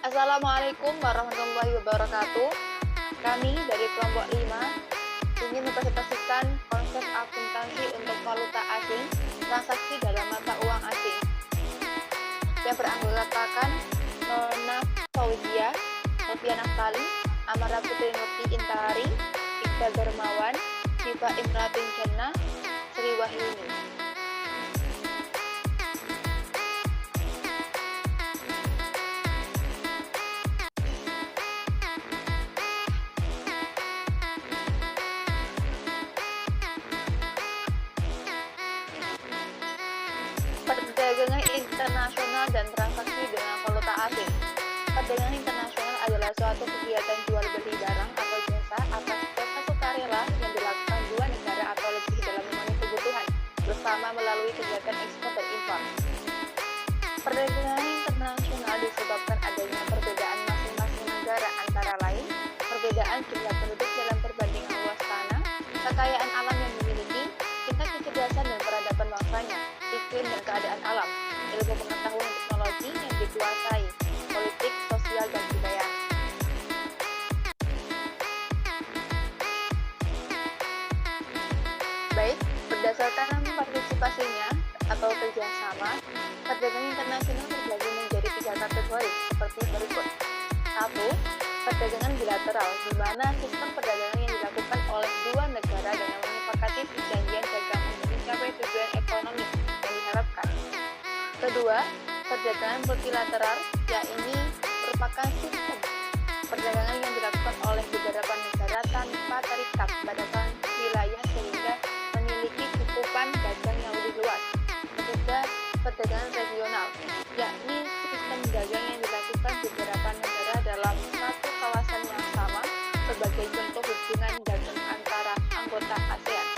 Assalamualaikum warahmatullahi wabarakatuh. Kami dari kelompok 5 ingin mempresentasikan konsep akuntansi untuk valuta asing, transaksi dalam mata uang asing, yang beranggotakan Nona Fauzia, Noviana Naftali, Amara Putri Nurti Intari, Iqbal Darmawan, Siva Imratin Jannah, Sri Wahyuni. Perdagangan internasional dan transaksi dengan valuta asing. Perdagangan internasional adalah suatu kegiatan jual beli barang atau jasa atas dasar sukarela yang dilakukan dua negara atau lebih dalam memenuhi kebutuhan bersama melalui kegiatan ekspor dan impor. Perdagangan internasional disebabkan adanya perbedaan masing-masing negara, antara lain perbedaan jumlah penduduk dalam perbandingan luas tanah, kekayaan alam yang dimiliki, tingkat kecerdasan dan peradaban bangsanya, iklim dan keadaan alam, ilmu pengetahuan dan teknologi yang dikuasai, politik, sosial, dan budaya. Baik, berdasarkan partisipasinya atau kerjasama, perdagangan internasional terbagi menjadi 3 kategori seperti berikut. 1. Perdagangan bilateral, di mana sistem perdagangan yang dilakukan oleh dua negara dengan menyepakati perjanjian dagang untuk mencapai tujuan ekonomi yang diharapkan. Kedua, perdagangan multilateral, yakni merupakan sistem perdagangan yang dilakukan oleh beberapa negara tanpa terikat batasan wilayah sehingga memiliki cakupan dagang yang lebih luas. Ketiga, perdagangan regional, yakni sistem dagang yang dilakukan beberapa negara dalam satu kawasan yang sama, sebagai contoh hubungan dagang antara anggota ASEAN.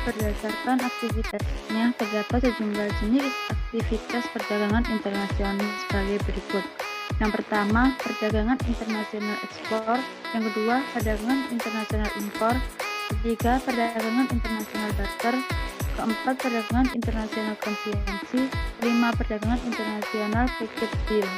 Berdasarkan aktivitasnya, terdapat sejumlah jenis aktivitas perdagangan internasional sebagai berikut. Yang pertama, perdagangan internasional ekspor. Yang kedua, perdagangan internasional impor. Ketiga, perdagangan internasional barter. Keempat, perdagangan internasional konsinyasi. Kelima, perdagangan internasional package deal.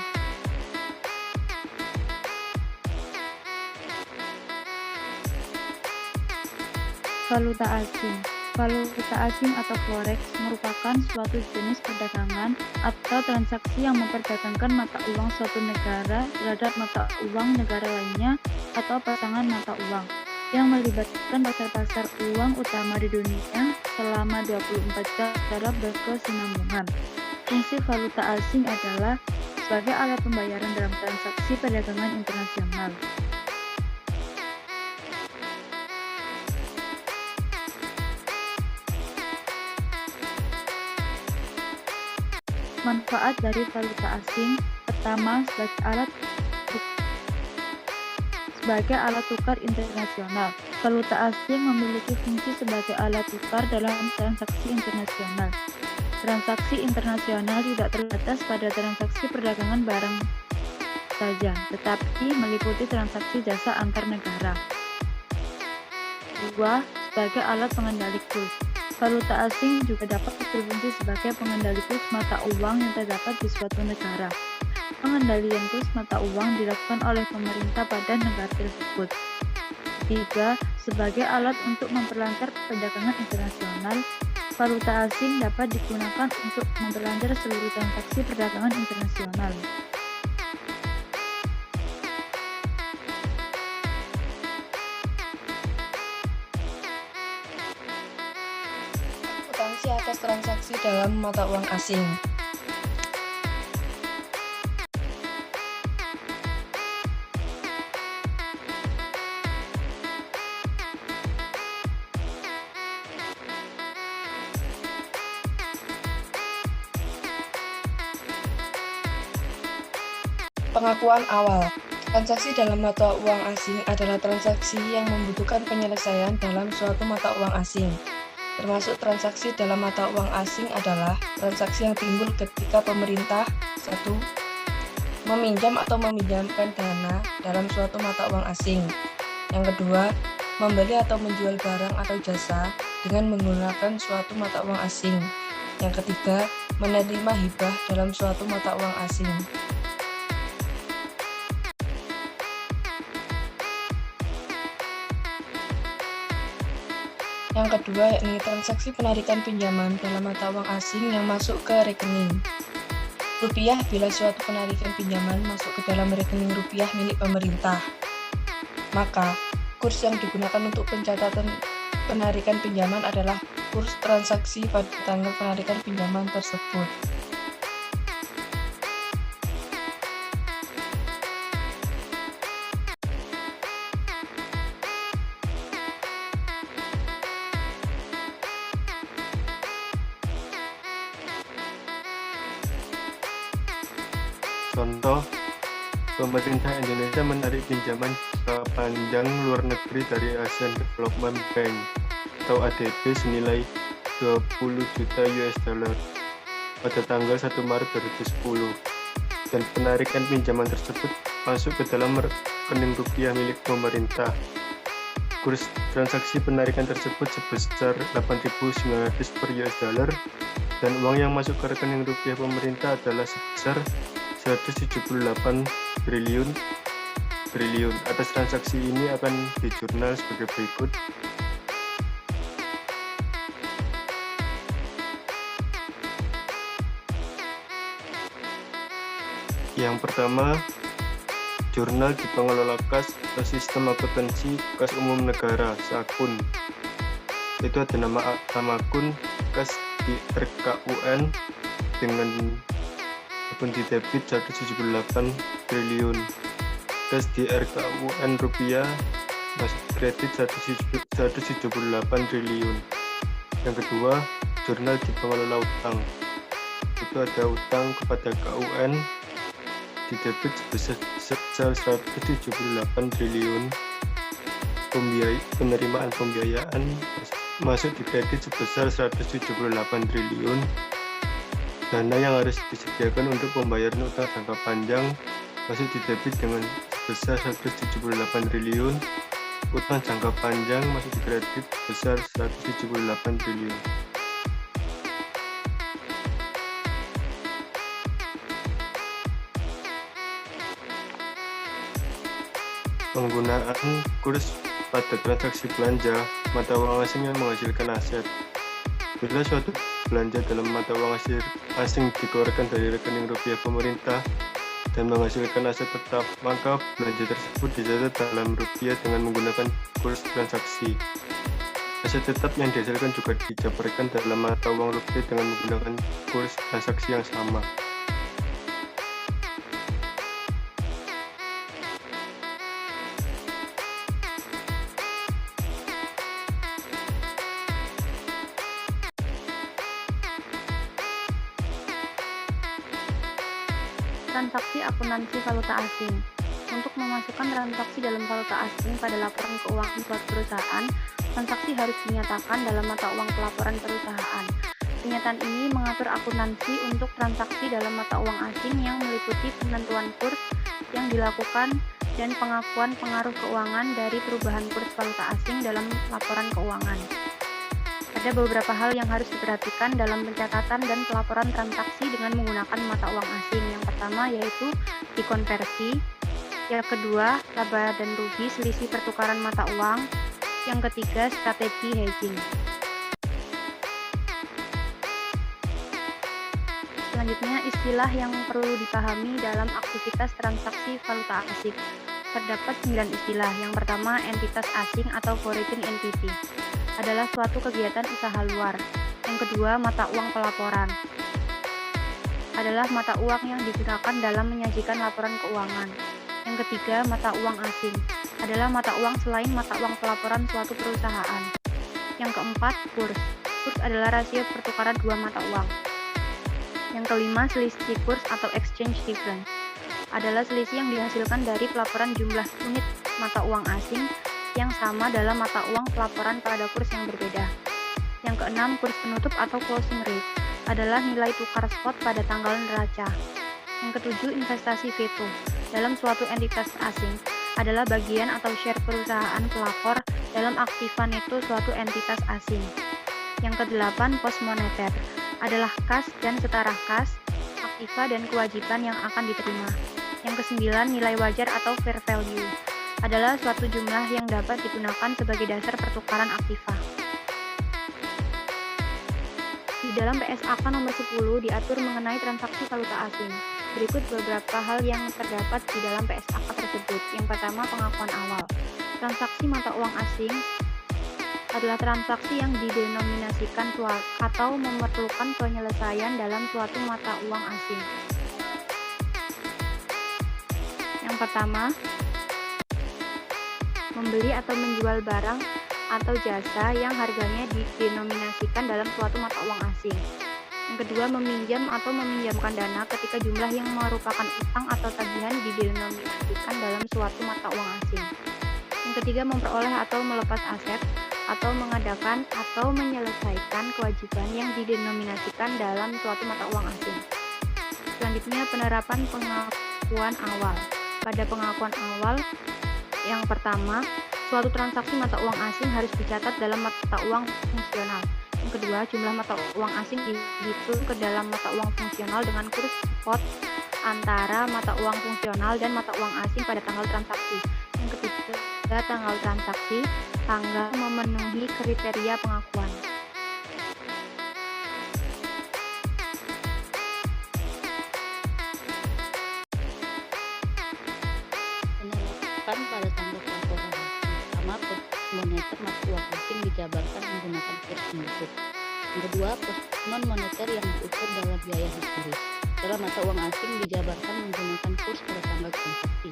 Valuta asing. Valuta asing atau forex merupakan suatu jenis perdagangan atau transaksi yang memperdagangkan mata uang suatu negara terhadap mata uang negara lainnya atau pasangan mata uang yang melibatkan pasar-pasar uang utama di dunia selama 24 jam secara berkesinambungan. Fungsi valuta asing adalah sebagai alat pembayaran dalam transaksi perdagangan internasional. Manfaat dari valuta asing. Pertama, sebagai alat tukar internasional. Valuta asing memiliki fungsi sebagai alat tukar dalam transaksi internasional. Transaksi internasional tidak terbatas pada transaksi perdagangan barang saja, tetapi meliputi transaksi jasa antar negara. 2. Sebagai alat pengendali kurs. Valuta asing juga dapat berfungsi sebagai pengendali kurs mata uang yang terdapat di suatu negara. Pengendalian kurs mata uang dilakukan oleh pemerintah pada negara tersebut. 3. Sebagai alat untuk memperlancar perdagangan internasional, valuta asing dapat digunakan untuk memperlancar seluruh transaksi perdagangan internasional. Akuntansi atas transaksi dalam mata uang asing. Pengakuan awal. Transaksi dalam mata uang asing adalah transaksi yang membutuhkan penyelesaian dalam suatu mata uang asing. Termasuk transaksi dalam mata uang asing adalah transaksi yang timbul ketika pemerintah 1. Meminjam atau meminjamkan dana dalam suatu mata uang asing. Yang kedua, membeli atau menjual barang atau jasa dengan menggunakan suatu mata uang asing. Yang ketiga, menerima hibah dalam suatu mata uang asing. Yang kedua, yakni transaksi penarikan pinjaman dalam mata uang asing yang masuk ke rekening rupiah bila suatu penarikan pinjaman masuk ke dalam rekening rupiah milik pemerintah. Maka, kurs yang digunakan untuk pencatatan penarikan pinjaman adalah kurs transaksi pada tanggal penarikan pinjaman tersebut. Contoh, pemerintah Indonesia menarik pinjaman jangka panjang luar negeri dari Asian Development Bank atau ADB senilai 20 juta US dollar pada tanggal 1 Maret 2010 dan penarikan pinjaman tersebut masuk ke dalam rekening rupiah milik pemerintah. Kurs transaksi penarikan tersebut sebesar 8.900 per US dollar dan uang yang masuk ke rekening rupiah pemerintah adalah sebesar 178 triliun. Atas transaksi ini akan dijurnal sebagai berikut. Yang pertama, jurnal di pengelola kas atau sistem akuntansi kas umum negara (SAKUN). Itu ada nama akun kas di RKUN dengan akun di debit 178 triliun, kas di RKUN rupiah masuk kredit 178 triliun. Yang kedua, jurnal di pengelola utang. Itu ada utang kepada KUN di debit sebesar 178 triliun, penerimaan pembiayaan masuk di kredit sebesar 178 triliun, dana yang harus disediakan untuk pembayaran utang jangka panjang masuk di debit dengan sebesar 178 triliun, utang jangka panjang masuk di kredit sebesar 178 triliun. Penggunaan kurs pada transaksi belanja mata uang asing yang menghasilkan aset. Bila suatu belanja dalam mata uang asing dikeluarkan dari rekening rupiah pemerintah dan menghasilkan aset tetap, maka belanja tersebut dicatat dalam rupiah dengan menggunakan kurs transaksi. Aset tetap yang dihasilkan juga dijabarkan dalam mata uang rupiah dengan menggunakan kurs transaksi yang sama. Transaksi akuntansi valuta asing. Untuk memasukkan transaksi dalam valuta asing pada laporan keuangan suatu perusahaan, transaksi harus dinyatakan dalam mata uang pelaporan perusahaan. Pernyataan ini mengatur akuntansi untuk transaksi dalam mata uang asing yang meliputi penentuan kurs yang dilakukan dan pengakuan pengaruh keuangan dari perubahan kurs valuta asing dalam laporan keuangan. Ada beberapa hal yang harus diperhatikan dalam pencatatan dan pelaporan transaksi dengan menggunakan mata uang asing. Yang pertama yaitu dikonversi, yang kedua laba dan rugi selisih pertukaran mata uang, yang ketiga strategi hedging. Selanjutnya, istilah yang perlu dipahami dalam aktivitas transaksi valuta asing. Terdapat 9 istilah. Yang pertama, entitas asing atau foreign entity adalah suatu kegiatan usaha luar. Yang kedua, mata uang pelaporan adalah mata uang yang digunakan dalam menyajikan laporan keuangan. Yang ketiga, mata uang asing adalah mata uang selain mata uang pelaporan suatu perusahaan. Yang keempat, kurs. Kurs adalah rasio pertukaran dua mata uang. Yang kelima, selisih kurs atau exchange difference adalah selisih yang dihasilkan dari pelaporan jumlah unit mata uang asing yang sama dalam mata uang pelaporan pada kurs yang berbeda. Yang keenam, kurs penutup atau closing rate adalah nilai tukar spot pada tanggal neraca. Yang ketujuh, investasi veto dalam suatu entitas asing adalah bagian atau share perusahaan pelapor dalam aktiva neto suatu entitas asing. Yang kedelapan, pos moneter adalah kas dan setara kas, aktiva dan kewajiban yang akan diterima. Yang kesembilan, nilai wajar atau fair value adalah suatu jumlah yang dapat digunakan sebagai dasar pertukaran aktiva. Di dalam PSAK nomor 10 diatur mengenai transaksi valuta asing. Berikut beberapa hal yang terdapat di dalam PSAK tersebut. Yang pertama, pengakuan awal. Transaksi mata uang asing adalah transaksi yang didenominasikan atau memerlukan penyelesaian dalam suatu mata uang asing. Yang pertama, membeli atau menjual barang atau jasa yang harganya didenominasikan dalam suatu mata uang asing. Yang kedua, meminjam atau meminjamkan dana ketika jumlah yang merupakan utang atau tagihan didenominasikan dalam suatu mata uang asing. Yang ketiga, memperoleh atau melepas aset atau mengadakan atau menyelesaikan kewajiban yang didenominasikan dalam suatu mata uang asing. Selanjutnya, penerapan pengakuan awal. Pada pengakuan awal, yang pertama, suatu transaksi mata uang asing harus dicatat dalam mata uang fungsional. Yang kedua, jumlah mata uang asing dihitung ke dalam mata uang fungsional dengan kurs spot antara mata uang fungsional dan mata uang asing pada tanggal transaksi. Yang ketiga, tanggal transaksi, tanggal memenuhi kriteria pengakuan. Penerapan pada tanggal pelaporan. Pertama, pos moneter mata uang asing dijabarkan menggunakan kurs input. Yang kedua, pos non moneter yang diukur dalam biaya historis. Dalam mata uang asing dijabarkan menggunakan kurs pada tanggal transaksi.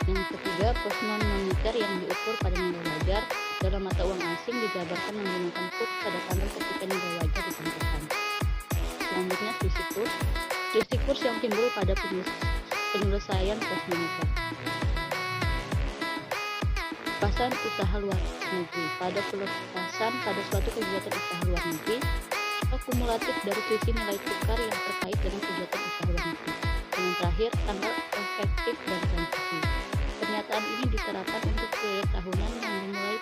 Yang ketiga, pos non moneter yang diukur pada nilai wajar. Dalam mata uang asing dijabarkan menggunakan kurs pada tanggal ketika nilai wajar ditentukan. Selanjutnya, selisih kurs. Selisih kurs yang timbul pada penyelesaian pos moneter. Pelepasan usaha luar negeri. Pada pelepasan pada suatu kegiatan usaha luar negeri, akumulatif dari selisih nilai tukar yang terkait dengan kegiatan usaha luar negeri. Dan yang terakhir, tanggal efektif dan transaksi. Pernyataan ini diterapkan untuk periode tahunan yang dimulai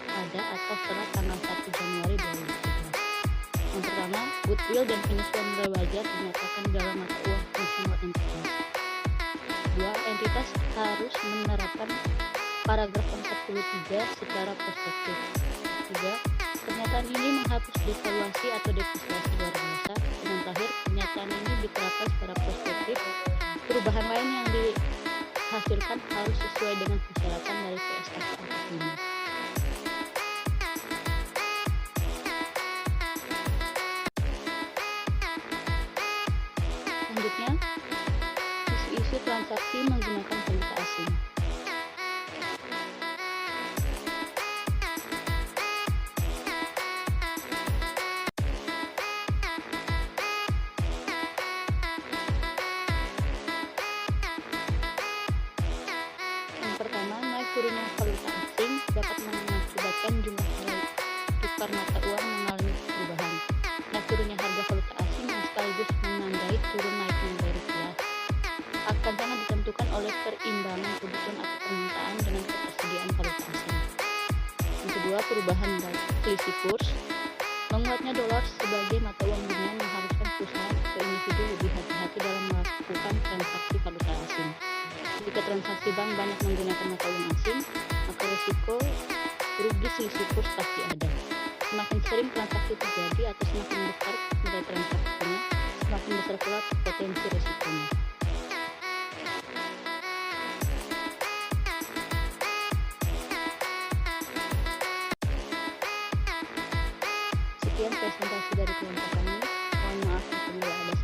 pada atau setelah tanggal 1 Januari 2011. Yang pertama, goodwill dan penyesuaian nilai wajar dinyatakan dalam mata uang fungsional entitas. Dua, entitas harus menerapkan paragraf 43 secara prospektif. 3. Pernyataan ini menghapus devaluasi atau depresiasi luar biasa. Dan yang terakhir, pernyataan ini diterapkan secara prospektif. Perubahan lain yang dihasilkan harus sesuai dengan persyaratan dari PSAK 45. Selanjutnya, isu-isu transaksi menggunakan valuta asing. Pertama, naik turunnya valuta asing dapat mengakibatkan jumlah nilai tukar mata uang mengalami perubahan. Naik turunnya harga valuta asing yang sekaligus menandai turun naiknya nilai rupiah akan sangat ditentukan oleh perimbangan kebutuhan atau permintaan dengan ketersediaan valuta asing. Yang kedua, perubahan selisih kurs. Menguatnya dolar sebagai mata uang dunia mengharuskan perusahaan atau individu lebih hati-hati dalam melakukan transaksi valuta asing. Jika transaksi bank banyak menggunakan mata uang asing, maka risiko rugi selisih kurs pasti ada. Semakin sering transaksi terjadi atau semakin besar nilai transaksinya, semakin besar pula potensi risikonya. Sekian presentasi dari kelompok kami. Mohon maaf apabila ada